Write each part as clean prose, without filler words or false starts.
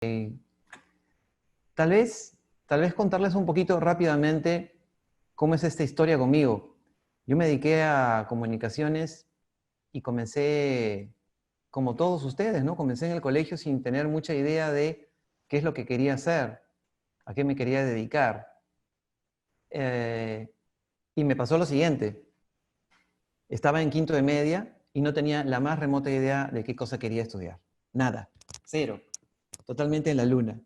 Tal vez, tal vez contarles un poquito rápidamente cómo es esta historia conmigo. Yo me dediqué a comunicaciones y comencé, como todos ustedes, ¿no? Comencé en el colegio sin tener mucha idea de qué es lo que quería hacer, a qué me quería dedicar. Eh, y me pasó lo siguiente. Estaba en quinto de media y no tenía la más remota idea de qué cosa quería estudiar. Nada, cero, totalmente en la luna.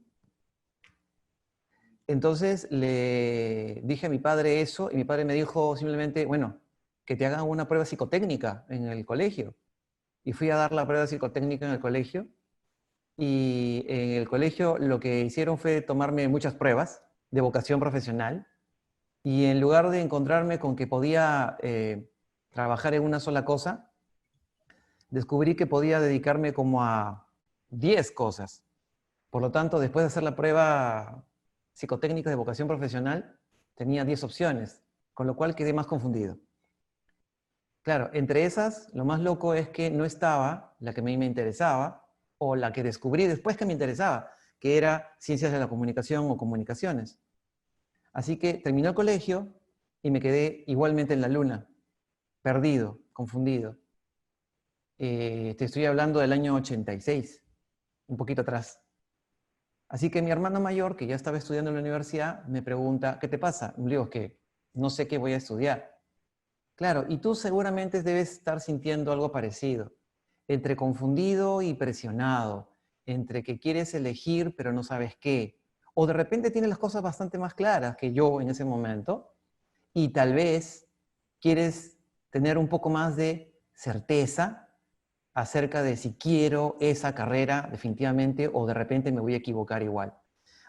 Entonces le dije a mi padre eso y mi padre me dijo simplemente, bueno, que te hagan una prueba psicotécnica en el colegio. Y fui a dar la prueba psicotécnica en el colegio y en el colegio lo que hicieron fue tomarme muchas pruebas de vocación profesional y en lugar de encontrarme con que podía trabajar en una sola cosa, descubrí que podía dedicarme como a 10 cosas. Por lo tanto, después de hacer la prueba psicotécnica de vocación profesional, tenía 10 opciones, con lo cual quedé más confundido. Claro, entre esas, lo más loco es que no estaba la que a mí me interesaba o la que descubrí después que me interesaba, que era ciencias de la comunicación o comunicaciones. Así que terminó el colegio y me quedé igualmente en la luna, perdido, confundido. Te estoy hablando del año 86, un poquito atrás. Así que mi hermano mayor, que ya estaba estudiando en la universidad, me pregunta, ¿qué te pasa? Y le digo, que no sé qué voy a estudiar. Claro, y tú seguramente debes estar sintiendo algo parecido, entre confundido y presionado, entre que quieres elegir pero no sabes qué, o de repente tienes las cosas bastante más claras que yo en ese momento, y tal vez quieres tener un poco más de certeza acerca de si quiero esa carrera definitivamente o de repente me voy a equivocar igual.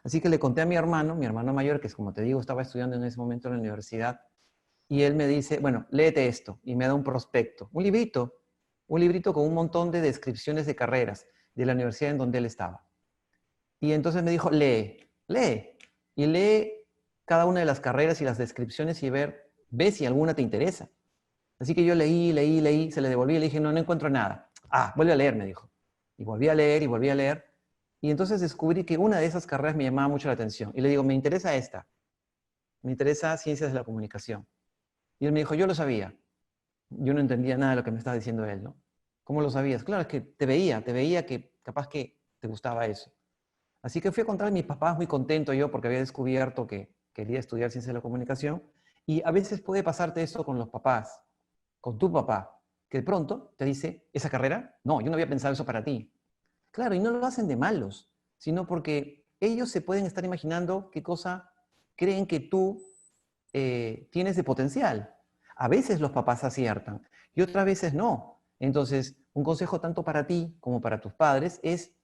Así que le conté a mi hermano mayor, que es como te digo, estaba estudiando en ese momento en la universidad, y él me dice, bueno, léete esto, y me da un prospecto, un librito con un montón de descripciones de carreras de la universidad en donde él estaba. Y entonces me dijo, lee, y lee cada una de las carreras y las descripciones y ve si alguna te interesa. Así que yo leí, se le devolví y le dije, no, no encuentro nada. Ah, vuelve a leer, me dijo. Y volví a leer y volví a leer. Y entonces descubrí que una de esas carreras me llamaba mucho la atención. Y le digo, me interesa esta. Me interesa ciencias de la comunicación. Y él me dijo, yo lo sabía. Yo no entendía nada de lo que me estaba diciendo él, ¿no? ¿Cómo lo sabías? Claro, es que te veía que capaz que te gustaba eso. Así que fui a contarle a mis papás, muy contento yo, porque había descubierto que quería estudiar ciencias de la comunicación. Y a veces puede pasarte eso con los papás, con tu papá, que de pronto te dice, ¿esa carrera? No, yo no había pensado eso para ti. Claro, y no lo hacen de malos, sino porque ellos se pueden estar imaginando qué cosa creen que tú tienes de potencial. A veces los papás aciertan y otras veces no. Entonces, un consejo tanto para ti como para tus padres es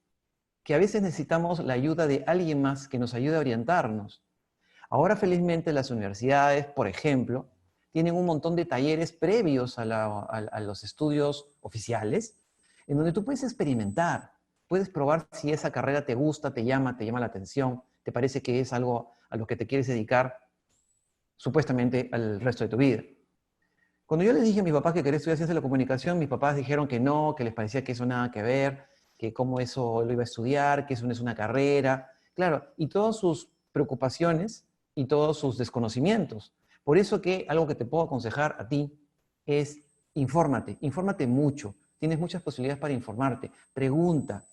que a veces necesitamos la ayuda de alguien más que nos ayude a orientarnos. Ahora, felizmente, las universidades, por ejemplo, tienen un montón de talleres previos a los estudios oficiales, en donde tú puedes experimentar, puedes probar si esa carrera te gusta, te llama la atención, te parece que es algo a lo que te quieres dedicar supuestamente al resto de tu vida. Cuando yo les dije a mis papás que quería estudiar ciencia de la comunicación, mis papás dijeron que no, que les parecía que eso nada que ver, que cómo eso lo iba a estudiar, que eso no es una carrera. Claro, y todas sus preocupaciones y todos sus desconocimientos. Por eso que algo que te puedo aconsejar a ti es infórmate mucho. Tienes muchas posibilidades para informarte. Pregunta,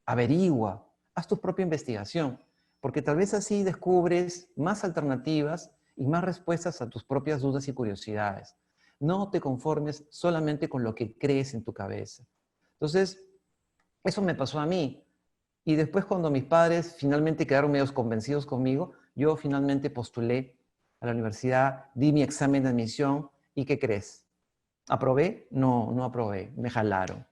averigua, haz tu propia investigación, porque tal vez así descubres más alternativas y más respuestas a tus propias dudas y curiosidades. No te conformes solamente con lo que crees en tu cabeza. Entonces, eso me pasó a mí. Y después cuando mis padres finalmente quedaron medios convencidos conmigo, yo finalmente postulé a la universidad, di mi examen de admisión y ¿qué crees? ¿Aprobé? No, no aprobé, me jalaron.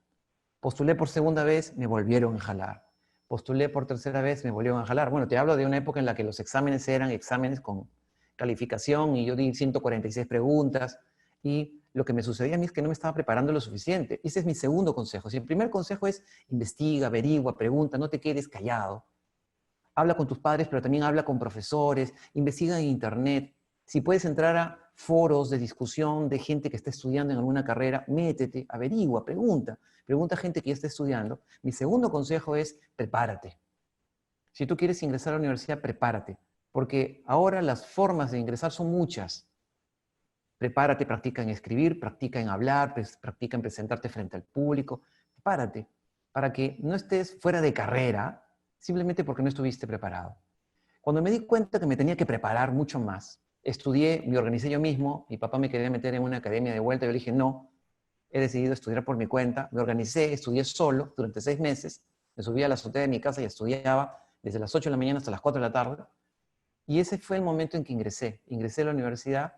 Postulé por segunda vez, me volvieron a jalar. Postulé por tercera vez, me volvieron a jalar. Bueno, te hablo de una época en la que los exámenes eran exámenes con calificación y yo di 146 preguntas y lo que me sucedía a mí es que no me estaba preparando lo suficiente. Ese es mi segundo consejo. Si el primer consejo es investiga, averigua, pregunta, no te quedes callado. Habla con tus padres, pero también habla con profesores, investiga en internet. Si puedes entrar a foros de discusión de gente que está estudiando en alguna carrera, métete, averigua, pregunta a gente que ya está estudiando. Mi segundo consejo es prepárate. Si tú quieres ingresar a la universidad, prepárate, porque ahora las formas de ingresar son muchas. Prepárate, practica en escribir, practica en hablar, practica en presentarte frente al público. Prepárate para que no estés fuera de carrera simplemente porque no estuviste preparado. Cuando me di cuenta que me tenía que preparar mucho más, estudié, me organicé yo mismo, mi papá me quería meter en una academia de vuelta, yo le dije no, he decidido estudiar por mi cuenta, me organicé, estudié solo durante 6 meses, me subí a la azotea de mi casa y estudiaba desde las 8 de la mañana hasta las 4 de la tarde, y ese fue el momento en que ingresé a la universidad,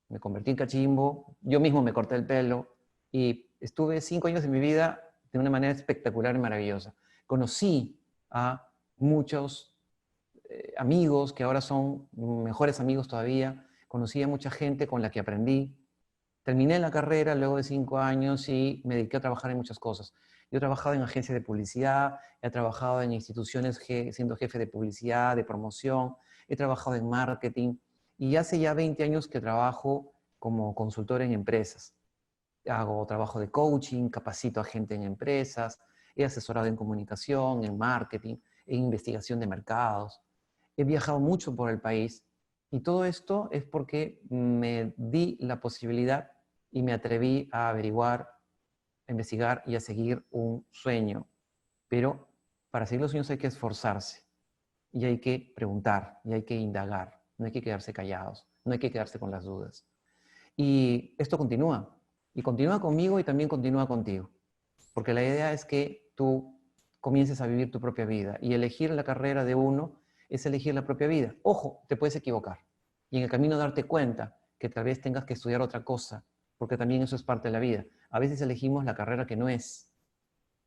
me convertí en cachimbo, yo mismo me corté el pelo, y estuve 5 años de mi vida de una manera espectacular y maravillosa. Conocí a muchos amigos que ahora son mejores amigos todavía, conocí a mucha gente con la que aprendí. Terminé la carrera luego de 5 años y me dediqué a trabajar en muchas cosas. Yo he trabajado en agencias de publicidad, he trabajado en instituciones siendo jefe de publicidad, de promoción, he trabajado en marketing y hace ya 20 años que trabajo como consultor en empresas. Hago trabajo de coaching, capacito a gente en empresas, he asesorado en comunicación, en marketing, en investigación de mercados. He viajado mucho por el país y todo esto es porque me di la posibilidad y me atreví a averiguar, a investigar y a seguir un sueño. Pero para seguir los sueños hay que esforzarse y hay que preguntar y hay que indagar. No hay que quedarse callados, no hay que quedarse con las dudas. Y esto continúa. Y continúa conmigo y también continúa contigo. Porque la idea es que tú comiences a vivir tu propia vida. Y elegir la carrera de uno es elegir la propia vida. Ojo, te puedes equivocar. Y en el camino darte cuenta que tal vez tengas que estudiar otra cosa, porque también eso es parte de la vida. A veces elegimos la carrera que no es.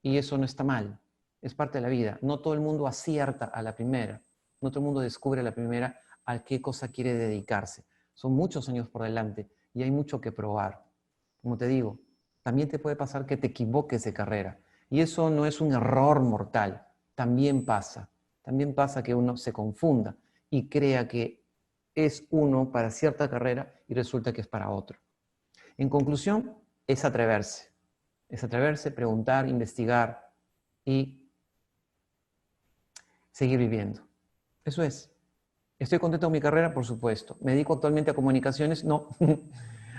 Y eso no está mal. Es parte de la vida. No todo el mundo acierta a la primera. No todo el mundo descubre a la primera a qué cosa quiere dedicarse. Son muchos años por delante y hay mucho que probar. Como te digo, también te puede pasar que te equivoques de carrera. Y eso no es un error mortal. También pasa. También pasa que uno se confunda y crea que es uno para cierta carrera y resulta que es para otro. En conclusión, es atreverse. Es atreverse, preguntar, investigar y seguir viviendo. Eso es. ¿Estoy contento con mi carrera? Por supuesto. ¿Me dedico actualmente a comunicaciones? No.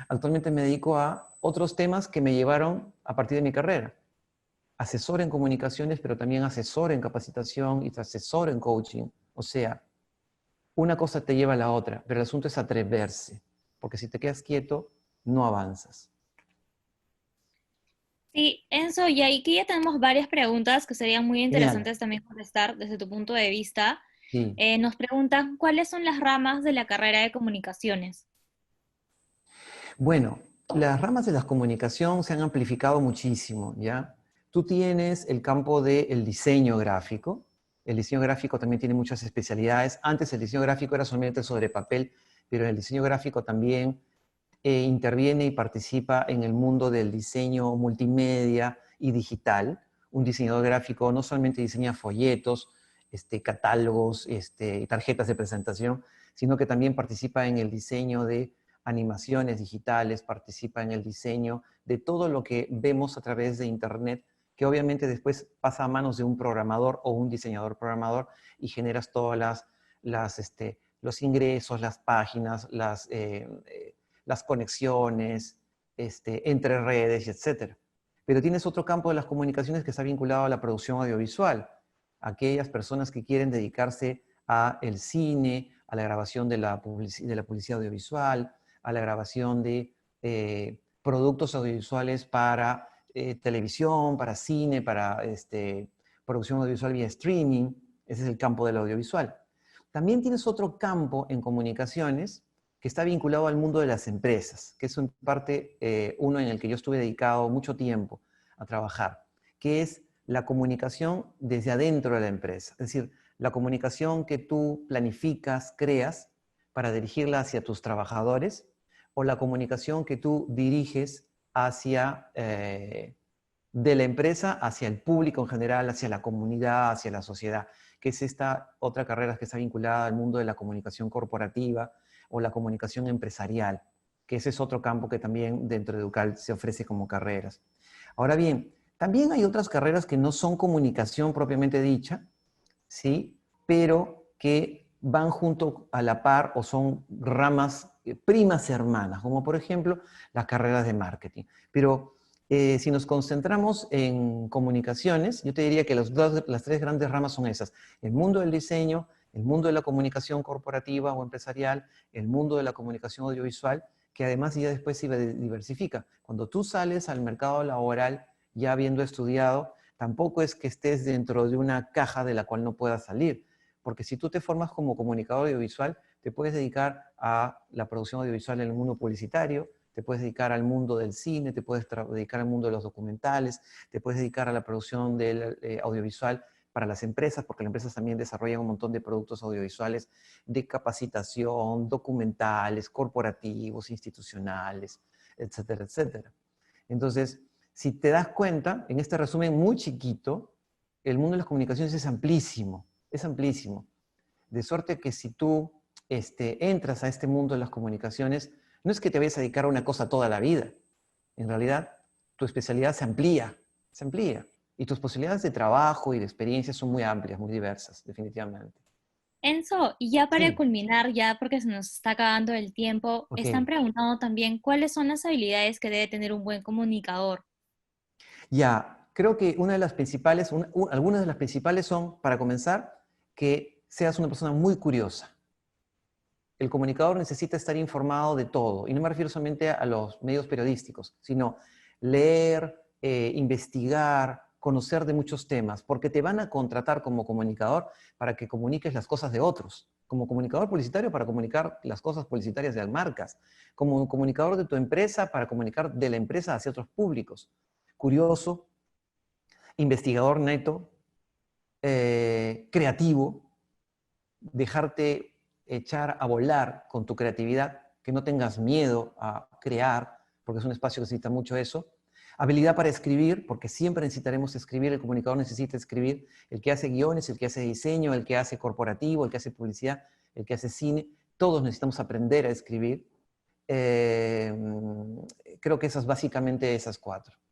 Actualmente me dedico a otros temas que me llevaron a partir de mi carrera. Asesor en comunicaciones, pero también asesor en capacitación y asesor en coaching. O sea, una cosa te lleva a la otra, pero el asunto es atreverse, porque si te quedas quieto, no avanzas. Sí, Enzo, y aquí ya tenemos varias preguntas que serían muy Genial. interesantes también contestar desde tu punto de vista. Sí. Nos preguntan, ¿cuáles son las ramas de la carrera de comunicaciones? Bueno, las ramas de la comunicación se han amplificado muchísimo, ¿ya? Tú tienes el campo del diseño gráfico. El diseño gráfico también tiene muchas especialidades. Antes el diseño gráfico era solamente sobre papel, pero el diseño gráfico también interviene y participa en el mundo del diseño multimedia y digital. Un diseñador gráfico no solamente diseña folletos, catálogos, y tarjetas de presentación, sino que también participa en el diseño de animaciones digitales, participa en el diseño de todo lo que vemos a través de Internet, que obviamente después pasa a manos de un programador o un diseñador programador y generas todas los ingresos, las páginas, las conexiones entre redes, etc. Pero tienes otro campo de las comunicaciones que está vinculado a la producción audiovisual. Aquellas personas que quieren dedicarse al cine, a la grabación de la publicidad audiovisual, a la grabación de productos audiovisuales para televisión, para cine, para producción audiovisual vía streaming. Ese es el campo del audiovisual. También tienes otro campo en comunicaciones que está vinculado al mundo de las empresas, que es en parte uno en el que yo estuve dedicado mucho tiempo a trabajar, que es la comunicación desde adentro de la empresa. Es decir, la comunicación que tú planificas, creas para dirigirla hacia tus trabajadores o la comunicación que tú diriges hacia, de la empresa hacia el público en general, hacia la comunidad, hacia la sociedad, que es esta otra carrera que está vinculada al mundo de la comunicación corporativa o la comunicación empresarial, que ese es otro campo que también dentro de Educal se ofrece como carreras. Ahora bien, también hay otras carreras que no son comunicación propiamente dicha, ¿sí? pero que van junto a la par o son ramas primas hermanas, como por ejemplo las carreras de marketing. Pero si nos concentramos en comunicaciones, yo te diría que las tres grandes ramas son esas: el mundo del diseño, el mundo de la comunicación corporativa o empresarial, el mundo de la comunicación audiovisual, que además ya después se diversifica. Cuando tú sales al mercado laboral ya habiendo estudiado, tampoco es que estés dentro de una caja de la cual no puedas salir, porque si tú te formas como comunicador audiovisual, te puedes dedicar a la producción audiovisual en el mundo publicitario, te puedes dedicar al mundo del cine, te puedes dedicar al mundo de los documentales, te puedes dedicar a la producción del audiovisual para las empresas, porque las empresas también desarrollan un montón de productos audiovisuales de capacitación, documentales, corporativos, institucionales, etcétera, etcétera. Entonces, si te das cuenta, en este resumen muy chiquito, el mundo de las comunicaciones es amplísimo, es amplísimo. De suerte que si tú entras a este mundo de las comunicaciones, no es que te vayas a dedicar a una cosa toda la vida. En realidad, tu especialidad se amplía, se amplía. Y tus posibilidades de trabajo y de experiencia son muy amplias, muy diversas, definitivamente. Enzo, y ya para Sí, culminar, ya porque se nos está acabando el tiempo, ok. están preguntando también cuáles son las habilidades que debe tener un buen comunicador. Ya, creo que una de las principales, algunas de las principales son, para comenzar, que seas una persona muy curiosa. El comunicador necesita estar informado de todo, y no me refiero solamente a los medios periodísticos, sino leer, investigar, conocer de muchos temas, porque te van a contratar como comunicador para que comuniques las cosas de otros, como comunicador publicitario para comunicar las cosas publicitarias de las marcas, como comunicador de tu empresa para comunicar de la empresa hacia otros públicos. Curioso, investigador neto, creativo, dejarte echar a volar con tu creatividad, que no tengas miedo a crear, porque es un espacio que necesita mucho eso. Habilidad para escribir, porque siempre necesitaremos escribir, el comunicador necesita escribir, el que hace guiones, el que hace diseño, el que hace corporativo, el que hace publicidad, el que hace cine, todos necesitamos aprender a escribir. Eh, Creo que esas básicamente esas cuatro.